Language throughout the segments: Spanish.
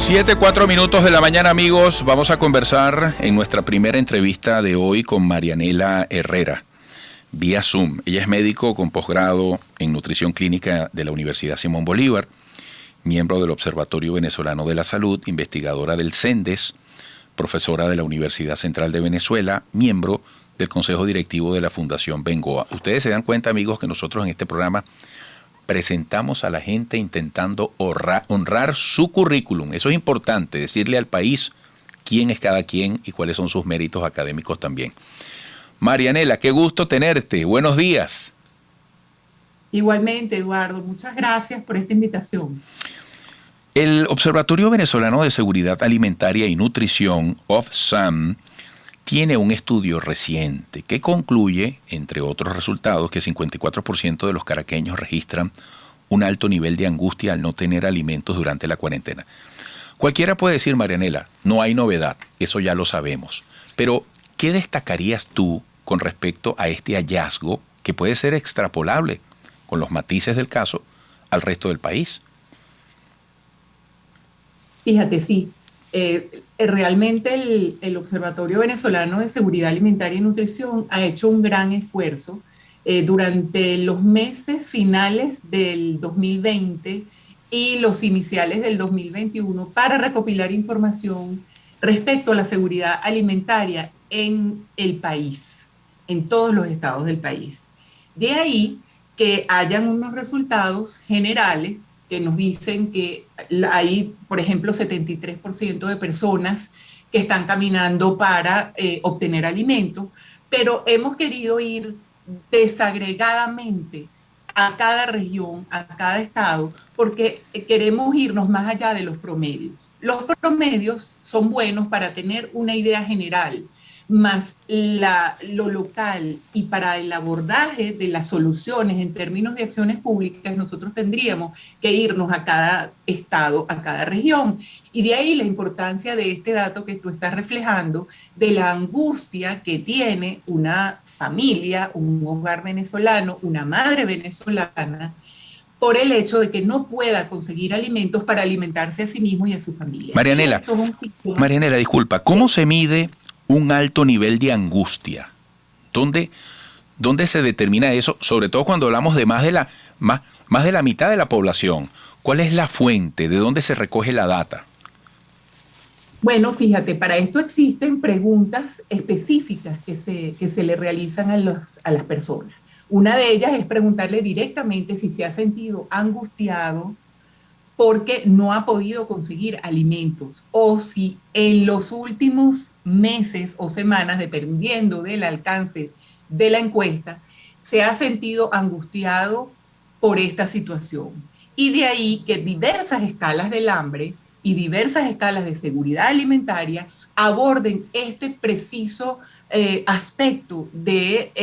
7:04 de la mañana, amigos. Vamos a conversar en nuestra primera entrevista de hoy con Marianela Herrera, vía Zoom. Ella es médico con posgrado en nutrición clínica de la Universidad Simón Bolívar, miembro del Observatorio Venezolano de la Salud, investigadora del CENDES, profesora de la Universidad Central de Venezuela, miembro del Consejo Directivo de la Fundación Bengoa. Ustedes se dan cuenta, amigos, que nosotros en este programa presentamos a la gente intentando honrar su currículum. Eso es importante, decirle al país quién es cada quien y cuáles son sus méritos académicos también. Marianela, qué gusto tenerte. Buenos días. Igualmente, Eduardo, muchas gracias por esta invitación. El Observatorio Venezolano de Seguridad Alimentaria y Nutrición, OVSAN, tiene un estudio reciente que concluye, entre otros resultados, que 54% de los caraqueños registran un alto nivel de angustia al no tener alimentos durante la cuarentena. Cualquiera puede decir, Marianela, no hay novedad, eso ya lo sabemos. Pero, ¿qué destacarías tú con respecto a este hallazgo que puede ser extrapolable, con los matices del caso, al resto del país? Fíjate, sí, realmente el Observatorio Venezolano de Seguridad Alimentaria y Nutrición ha hecho un gran esfuerzo durante los meses finales del 2020 y los iniciales del 2021 para recopilar información respecto a la seguridad alimentaria en el país, en todos los estados del país. De ahí que hayan unos resultados generales que nos dicen que hay, por ejemplo, 73% de personas que están caminando para obtener alimentos, pero hemos querido ir desagregadamente a cada región, a cada estado, porque queremos irnos más allá de los promedios. Los promedios son buenos para tener una idea general, más lo local y para el abordaje de las soluciones en términos de acciones públicas, nosotros tendríamos que irnos a cada estado, a cada región. Y de ahí la importancia de este dato que tú estás reflejando, de la angustia que tiene una familia, un hogar venezolano, una madre venezolana, por el hecho de que no pueda conseguir alimentos para alimentarse a sí mismo y a su familia. Marianela, disculpa, ¿cómo se mide un alto nivel de angustia? ¿Dónde se determina eso? Sobre todo cuando hablamos de más de la mitad de la población. ¿Cuál es la fuente? ¿De dónde se recoge la data? Bueno, fíjate, para esto existen preguntas específicas que se le realizan a las personas. Una de ellas es preguntarle directamente si se ha sentido angustiado porque no ha podido conseguir alimentos o si en los últimos meses o semanas, dependiendo del alcance de la encuesta, se ha sentido angustiado por esta situación. Y de ahí que diversas escalas del hambre y diversas escalas de seguridad alimentaria aborden este preciso aspecto de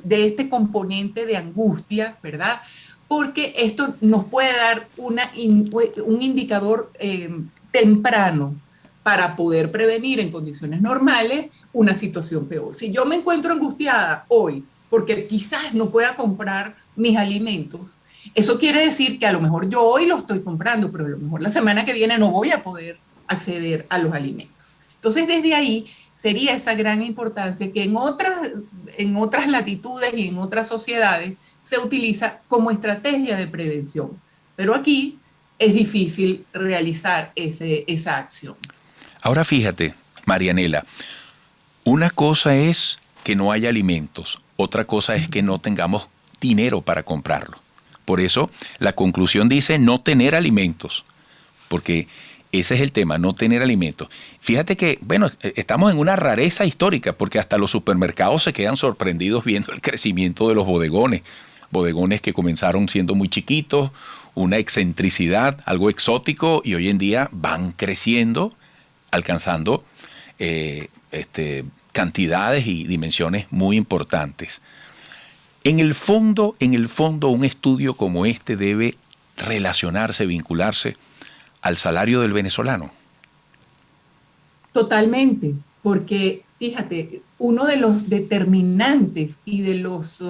este componente de angustia, ¿verdad? Porque esto nos puede dar un indicador temprano para poder prevenir en condiciones normales una situación peor. Si yo me encuentro angustiada hoy porque quizás no pueda comprar mis alimentos, eso quiere decir que a lo mejor yo hoy lo estoy comprando, pero a lo mejor la semana que viene no voy a poder acceder a los alimentos. Entonces, desde ahí sería esa gran importancia que en otras latitudes y en otras sociedades se utiliza como estrategia de prevención. Pero aquí es difícil realizar esa acción. Ahora fíjate, Marianela, una cosa es que no haya alimentos, otra cosa es que no tengamos dinero para comprarlo. Por eso la conclusión dice no tener alimentos, porque ese es el tema, no tener alimentos. Fíjate que, bueno, estamos en una rareza histórica, porque hasta los supermercados se quedan sorprendidos viendo el crecimiento de los bodegones. Bodegones que comenzaron siendo muy chiquitos, una excentricidad, algo exótico, y hoy en día van creciendo, alcanzando cantidades y dimensiones muy importantes. En el fondo, un estudio como este debe relacionarse, vincularse al salario del venezolano. Totalmente, porque fíjate, uno de los determinantes y de los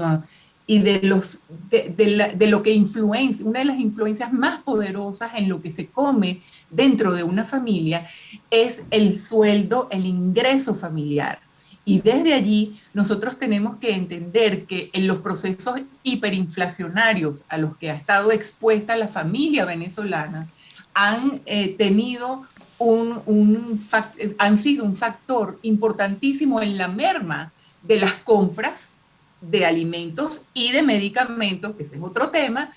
y de lo que influencia, una de las influencias más poderosas en lo que se come dentro de una familia es el sueldo, el ingreso familiar. Y desde allí nosotros tenemos que entender que en los procesos hiperinflacionarios a los que ha estado expuesta la familia venezolana han tenido han sido un factor importantísimo en la merma de las compras de alimentos y de medicamentos, que ese es otro tema,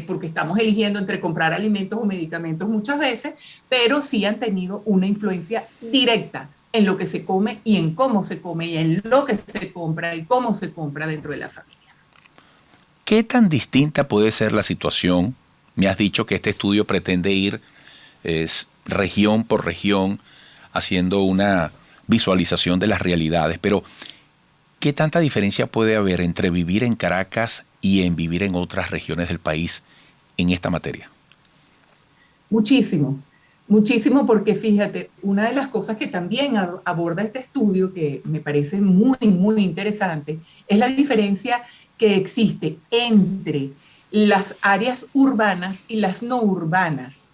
porque estamos eligiendo entre comprar alimentos o medicamentos muchas veces, pero sí han tenido una influencia directa en lo que se come y en cómo se come y en lo que se compra y cómo se compra dentro de las familias. ¿Qué tan distinta puede ser la situación? Me has dicho que este estudio pretende ir región por región haciendo una visualización de las realidades, pero ¿qué tanta diferencia puede haber entre vivir en Caracas y en vivir en otras regiones del país en esta materia? Muchísimo, muchísimo, porque fíjate, una de las cosas que también aborda este estudio, que me parece muy, muy interesante, es la diferencia que existe entre las áreas urbanas y las no urbanas,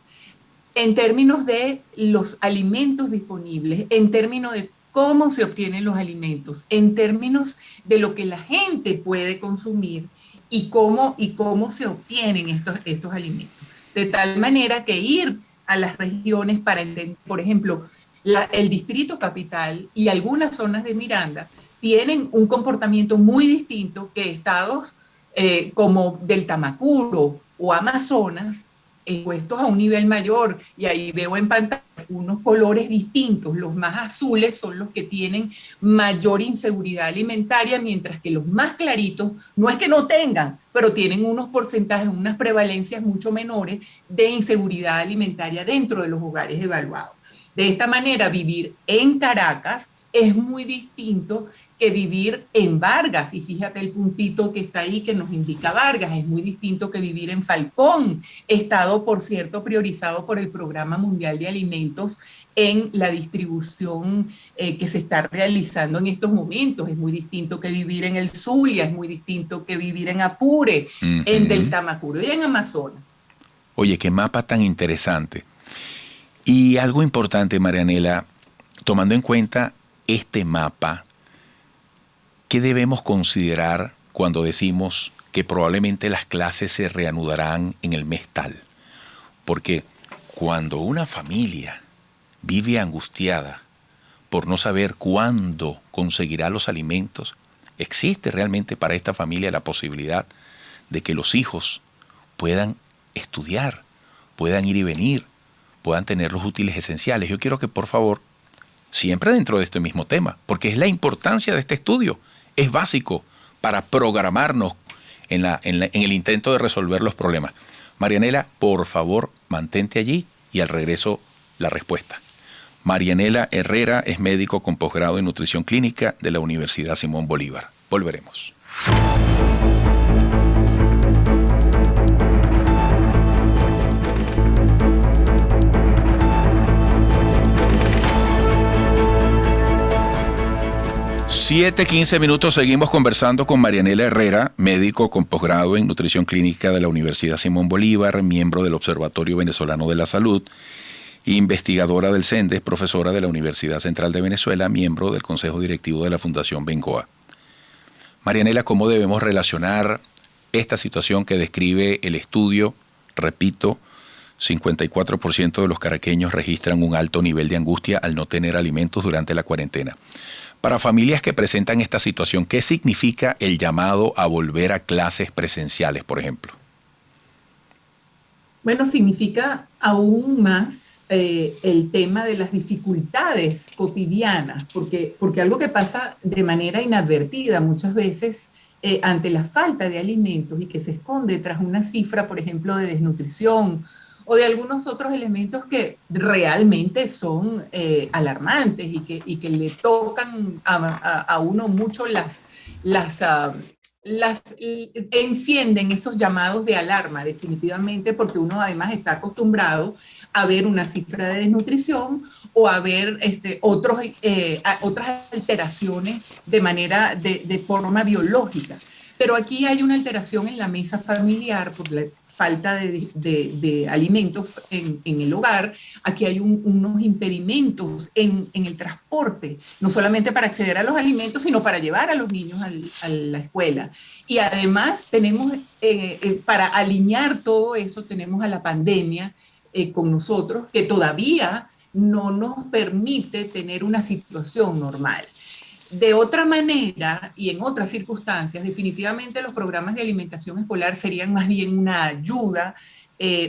en términos de los alimentos disponibles, en términos de cómo se obtienen los alimentos, en términos de lo que la gente puede consumir y cómo se obtienen estos alimentos. De tal manera que ir a las regiones para entender, por ejemplo, el Distrito Capital y algunas zonas de Miranda tienen un comportamiento muy distinto que estados como del Tamacuro o Amazonas, expuestos a un nivel mayor, y ahí veo en pantalla unos colores distintos. Los más azules son los que tienen mayor inseguridad alimentaria, mientras que los más claritos no es que no tengan, pero tienen unos porcentajes, unas prevalencias mucho menores de inseguridad alimentaria dentro de los hogares evaluados. De esta manera, vivir en Caracas es muy distinto que vivir en Vargas, y fíjate el puntito que está ahí que nos indica Vargas, es muy distinto que vivir en Falcón, estado, por cierto, priorizado por el Programa Mundial de Alimentos en la distribución que se está realizando en estos momentos. Es muy distinto que vivir en el Zulia, es muy distinto que vivir en Apure, en del Tamacuro y en Amazonas. Oye, qué mapa tan interesante. Y algo importante, Marianela, tomando en cuenta este mapa, ¿qué debemos considerar cuando decimos que probablemente las clases se reanudarán en el mes tal? Porque cuando una familia vive angustiada por no saber cuándo conseguirá los alimentos, existe realmente para esta familia la posibilidad de que los hijos puedan estudiar, puedan ir y venir, puedan tener los útiles esenciales. Yo quiero que, por favor, siempre dentro de este mismo tema, porque es la importancia de este estudio, es básico para programarnos en el intento de resolver los problemas. Marianela, por favor, mantente allí y al regreso la respuesta. Marianela Herrera es médico con posgrado en nutrición clínica de la Universidad Simón Bolívar. Volveremos. Siete, 15 minutos, seguimos conversando con Marianela Herrera, médico con posgrado en nutrición clínica de la Universidad Simón Bolívar, miembro del Observatorio Venezolano de la Salud, investigadora del CENDES, profesora de la Universidad Central de Venezuela, miembro del Consejo Directivo de la Fundación Bengoa. Marianela, ¿cómo debemos relacionar esta situación que describe el estudio? Repito, 54% de los caraqueños registran un alto nivel de angustia al no tener alimentos durante la cuarentena. Para familias que presentan esta situación, ¿qué significa el llamado a volver a clases presenciales, por ejemplo? Bueno, significa aún más el tema de las dificultades cotidianas, porque algo que pasa de manera inadvertida muchas veces ante la falta de alimentos y que se esconde tras una cifra, por ejemplo, de desnutrición o de algunos otros elementos que realmente son alarmantes y que le tocan a uno mucho encienden esos llamados de alarma, definitivamente, porque uno además está acostumbrado a ver una cifra de desnutrición o a ver otras alteraciones de forma biológica. Pero aquí hay una alteración en la mesa familiar por la falta de alimentos en el hogar. Aquí hay unos impedimentos en el transporte, no solamente para acceder a los alimentos, sino para llevar a los niños a la escuela. Y además tenemos, para alinear todo eso, tenemos a la pandemia con nosotros, que todavía no nos permite tener una situación normal. De otra manera y en otras circunstancias, definitivamente los programas de alimentación escolar serían más bien una ayuda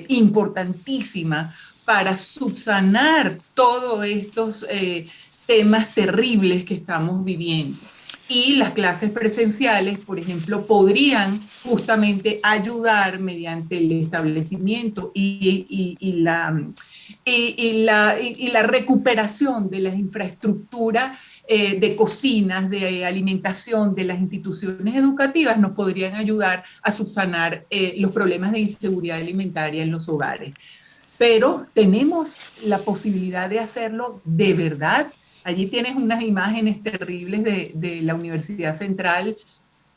importantísima para subsanar todos estos temas terribles que estamos viviendo. Y las clases presenciales, por ejemplo, podrían justamente ayudar mediante el establecimiento y la recuperación de las infraestructuras de cocinas, de alimentación de las instituciones educativas, nos podrían ayudar a subsanar los problemas de inseguridad alimentaria en los hogares. Pero tenemos la posibilidad de hacerlo de verdad. Allí tienes unas imágenes terribles de la Universidad Central,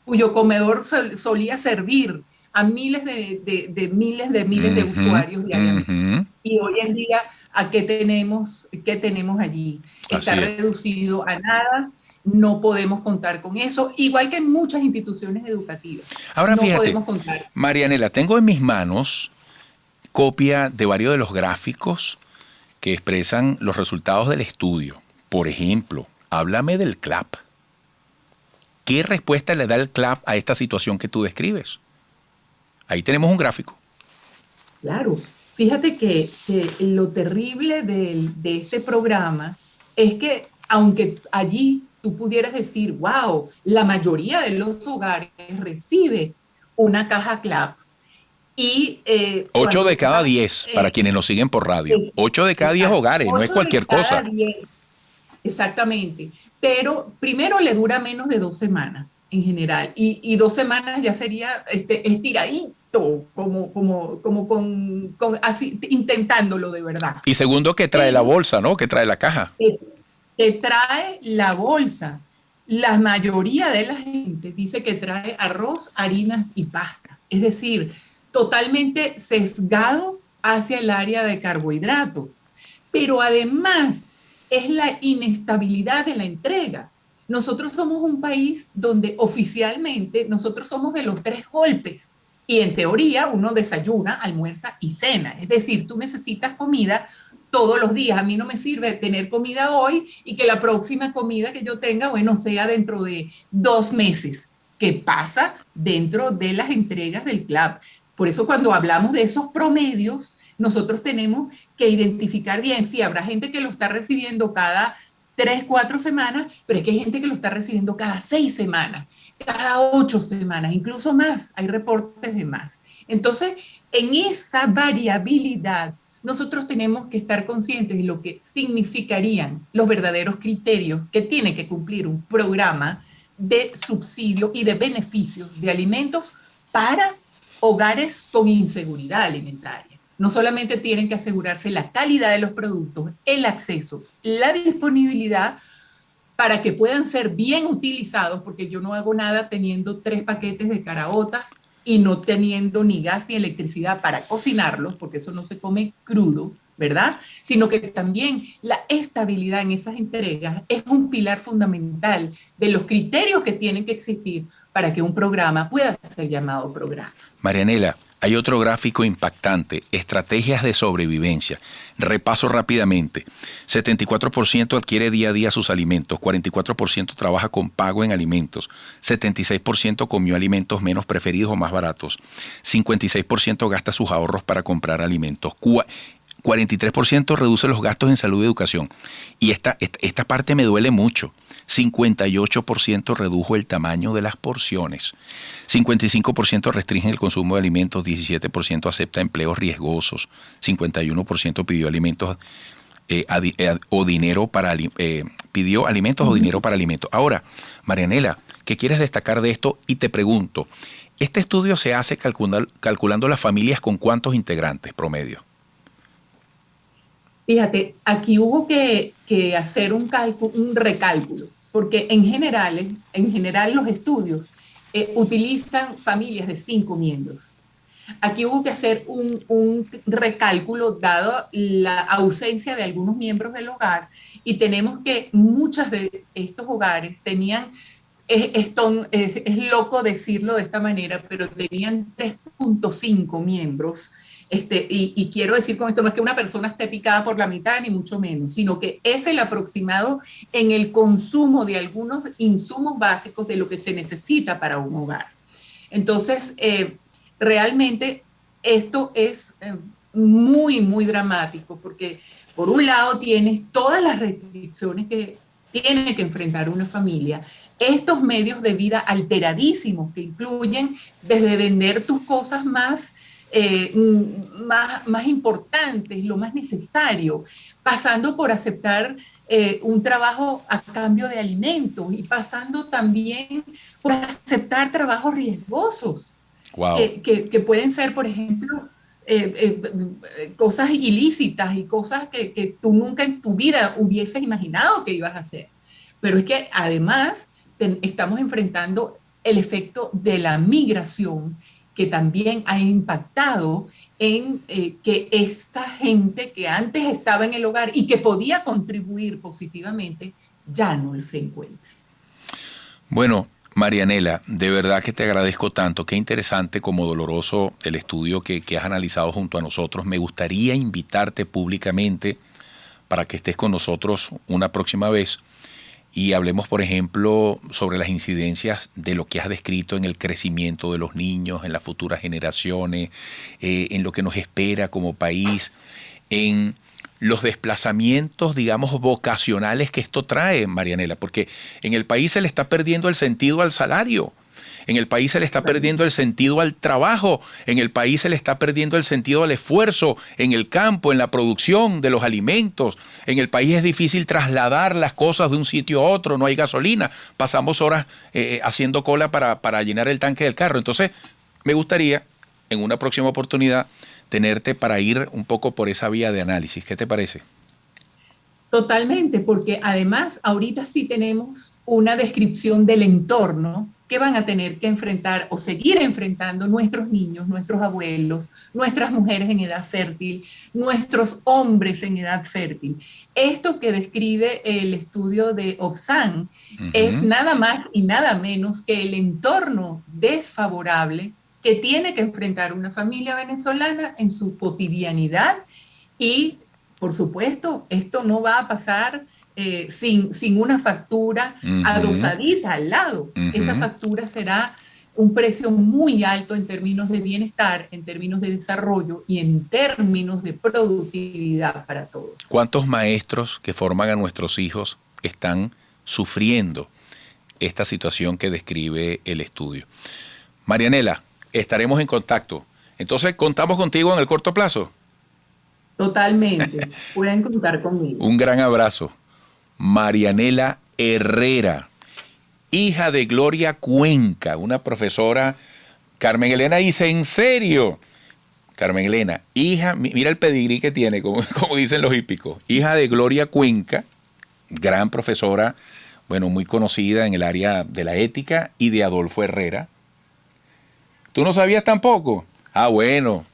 cuyo comedor solía servir a miles de usuarios diariamente. Y hoy en día, ¿a qué tenemos allí? Está reducido a nada, no podemos contar con eso, igual que en muchas instituciones educativas. Ahora no fíjate, podemos contar. Marianela, tengo en mis manos copia de varios de los gráficos que expresan los resultados del estudio. Por ejemplo, háblame del CLAP. ¿Qué respuesta le da el CLAP a esta situación que tú describes? Ahí tenemos un gráfico. Claro. Fíjate que lo terrible de este programa es que, aunque allí tú pudieras decir, wow, la mayoría de los hogares recibe una caja CLAP. Y, 8 de cada 10, para quienes nos siguen por radio. 8 de cada 10 hogares, no es cualquier cosa. 10, exactamente. Pero primero le dura menos de 2 semanas en general. Y 2 semanas ya sería estiradito. Así, intentándolo de verdad. Y segundo, que trae la bolsa, ¿no? Que trae la caja. Que trae la bolsa. La mayoría de la gente dice que trae arroz, harinas y pasta. Es decir, totalmente sesgado hacia el área de carbohidratos. Pero además es la inestabilidad de la entrega. Nosotros somos un país donde oficialmente nosotros somos de los 3 golpes. Y en teoría uno desayuna, almuerza y cena. Es decir, tú necesitas comida todos los días. A mí no me sirve tener comida hoy y que la próxima comida que yo tenga, bueno, sea dentro de 2 meses. ¿Qué pasa dentro de las entregas del CLAP? Por eso cuando hablamos de esos promedios, nosotros tenemos que identificar bien si habrá gente que lo está recibiendo cada 3, 4 semanas, pero es que hay gente que lo está recibiendo cada 6 semanas. Cada 8 semanas, incluso más, hay reportes de más. Entonces, en esa variabilidad, nosotros tenemos que estar conscientes de lo que significarían los verdaderos criterios que tiene que cumplir un programa de subsidio y de beneficios de alimentos para hogares con inseguridad alimentaria. No solamente tienen que asegurarse la calidad de los productos, el acceso, la disponibilidad, para que puedan ser bien utilizados, porque yo no hago nada teniendo 3 paquetes de caraotas y no teniendo ni gas ni electricidad para cocinarlos, porque eso no se come crudo, ¿verdad? Sino que también la estabilidad en esas entregas es un pilar fundamental de los criterios que tienen que existir para que un programa pueda ser llamado programa. Marianela, hay otro gráfico impactante, estrategias de sobrevivencia. Repaso rápidamente. 74% adquiere día a día sus alimentos, 44% trabaja con pago en alimentos, 76% comió alimentos menos preferidos o más baratos, 56% gasta sus ahorros para comprar alimentos, 43% reduce los gastos en salud y educación. Y esta parte me duele mucho. 58% redujo el tamaño de las porciones, 55% restringe el consumo de alimentos, 17% acepta empleos riesgosos, 51% pidió alimentos o dinero para pidió alimentos o dinero para alimentos. Ahora, Marianela, ¿qué quieres destacar de esto? Y te pregunto, ¿este estudio se hace calculando las familias con cuántos integrantes promedio? Fíjate, aquí hubo que hacer un recálculo, porque en general los estudios utilizan familias de 5 miembros. Aquí hubo que hacer un recálculo dado la ausencia de algunos miembros del hogar y tenemos que muchos de estos hogares tenían, es loco decirlo de esta manera, pero tenían 3.5 miembros. Y quiero decir con esto, no es que una persona esté picada por la mitad, ni mucho menos, sino que es el aproximado en el consumo de algunos insumos básicos de lo que se necesita para un hogar. Entonces, realmente esto es muy, muy dramático, porque por un lado tienes todas las restricciones que tiene que enfrentar una familia, estos medios de vida alteradísimos que incluyen desde vender tus cosas más importantes, lo más necesario, pasando por aceptar un trabajo a cambio de alimentos y pasando también por aceptar trabajos riesgosos. Wow. Que pueden ser, por ejemplo, cosas ilícitas y cosas que tú nunca en tu vida hubieses imaginado que ibas a hacer. Pero es que además estamos enfrentando el efecto de la migración, que también ha impactado en que esta gente que antes estaba en el hogar y que podía contribuir positivamente, ya no se encuentra. Bueno, Marianela, de verdad que te agradezco tanto. Qué interesante como doloroso el estudio que has analizado junto a nosotros. Me gustaría invitarte públicamente para que estés con nosotros una próxima vez y hablemos, por ejemplo, sobre las incidencias de lo que has descrito en el crecimiento de los niños, en las futuras generaciones, en lo que nos espera como país, en los desplazamientos, digamos, vocacionales que esto trae, Marianela, porque en el país se le está perdiendo el sentido al salario. En el país se le está perdiendo el sentido al trabajo, en el país se le está perdiendo el sentido al esfuerzo, en el campo, en la producción de los alimentos. En el país es difícil trasladar las cosas de un sitio a otro, no hay gasolina, pasamos horas haciendo cola para llenar el tanque del carro. Entonces, me gustaría, en una próxima oportunidad, tenerte para ir un poco por esa vía de análisis. ¿Qué te parece? Totalmente, porque además ahorita sí tenemos una descripción del entorno que van a tener que enfrentar o seguir enfrentando nuestros niños, nuestros abuelos, nuestras mujeres en edad fértil, nuestros hombres en edad fértil. Esto que describe el estudio de Ofsan es nada más y nada menos que el entorno desfavorable que tiene que enfrentar una familia venezolana en su cotidianidad y, por supuesto, esto no va a pasar sin una factura adosadita al lado. Esa factura será un precio muy alto en términos de bienestar, en términos de desarrollo y en términos de productividad para todos. ¿Cuántos maestros que forman a nuestros hijos están sufriendo esta situación que describe el estudio? Marianela, estaremos en contacto. Entonces, ¿contamos contigo en el corto plazo? Totalmente. Pueden contar conmigo. Un gran abrazo. Marianela Herrera, hija de Gloria Cuenca, una profesora. Carmen Elena dice, ¿en serio? Carmen Elena, hija, mira el pedigrí que tiene, como dicen los hípicos, hija de Gloria Cuenca, gran profesora, bueno, muy conocida en el área de la ética, y de Adolfo Herrera. ¿Tú no sabías tampoco? Ah, bueno.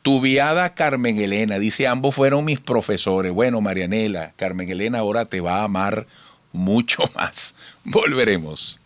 Tu viada Carmen Elena, dice, ambos fueron mis profesores. Bueno, Marianela, Carmen Elena ahora te va a amar mucho más. Volveremos.